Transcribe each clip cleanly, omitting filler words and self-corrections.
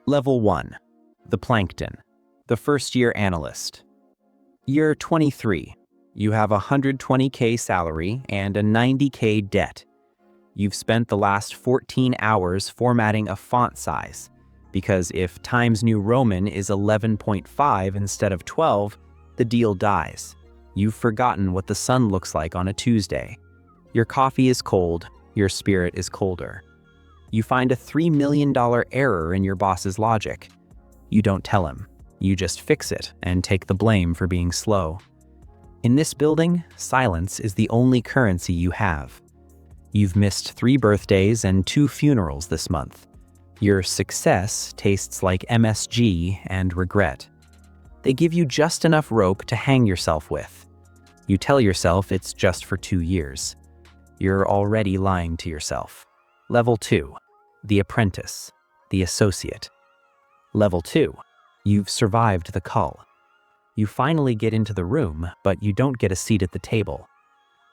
Level 1. The Plankton. The first-year analyst. Year 23. You have a $120K salary and a $90K debt. You've spent the last 14 hours formatting a font size, because if Times New Roman is 11.5 instead of 12, the deal dies. You've forgotten what the sun looks like on a Tuesday. Your coffee is cold, your spirit is colder. You find a $3 million error in your boss's logic. You don't tell him. You just fix it and take the blame for being slow. In this building, silence is the only currency you have. You've missed 3 birthdays and 2 funerals this month. Your success tastes like MSG and regret. They give you just enough rope to hang yourself with. You tell yourself it's just for 2 years. You're already lying to yourself. Level 2. The apprentice. The associate. Level 2. You've survived the cull. You finally get into the room, but you don't get a seat at the table.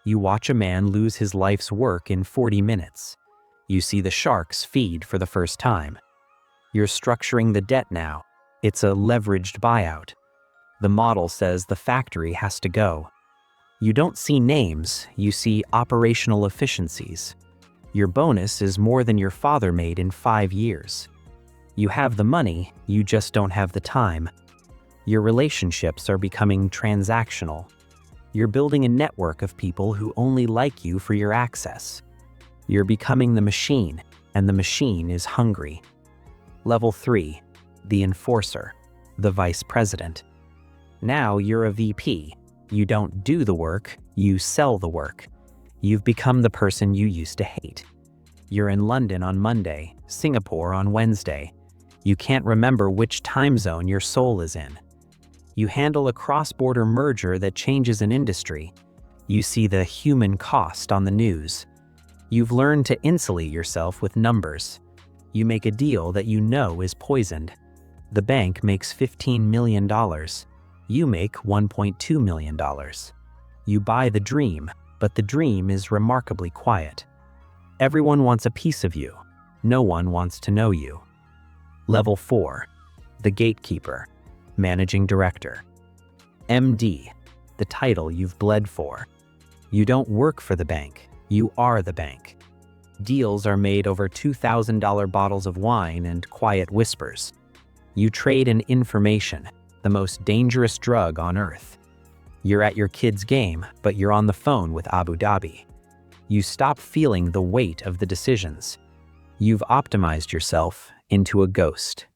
You watch a man lose his life's work in 40 minutes. You see the sharks feed for the first time. You're structuring the debt now. It's a leveraged buyout. The model says the factory has to go. You don't see names, you see operational efficiencies. Your bonus is more than your father made in 5 years. You have the money, you just don't have the time. Your relationships are becoming transactional. You're building a network of people who only like you for your access. You're becoming the machine, and the machine is hungry. Level 3. The enforcer. The vice president. Now you're a VP. You don't do the work, you sell the work. You've become the person you used to hate. You're in London on Monday, Singapore on Wednesday. You can't remember which time zone your soul is in. You handle a cross-border merger that changes an industry. You see the human cost on the news. You've learned to insulate yourself with numbers. You make a deal that you know is poisoned. The bank makes $15 million. You make $1.2 million. You buy the dream, but the dream is remarkably quiet. Everyone wants a piece of you. No one wants to know you. Level 4. The gatekeeper. Managing director. MD. The title you've bled for. You don't work for the bank. You are the bank. Deals are made over $2,000 bottles of wine and quiet whispers. You trade in information, the most dangerous drug on earth. You're at your kid's game, but you're on the phone with Abu Dhabi. You stop feeling the weight of the decisions. You've optimized yourself into a ghost.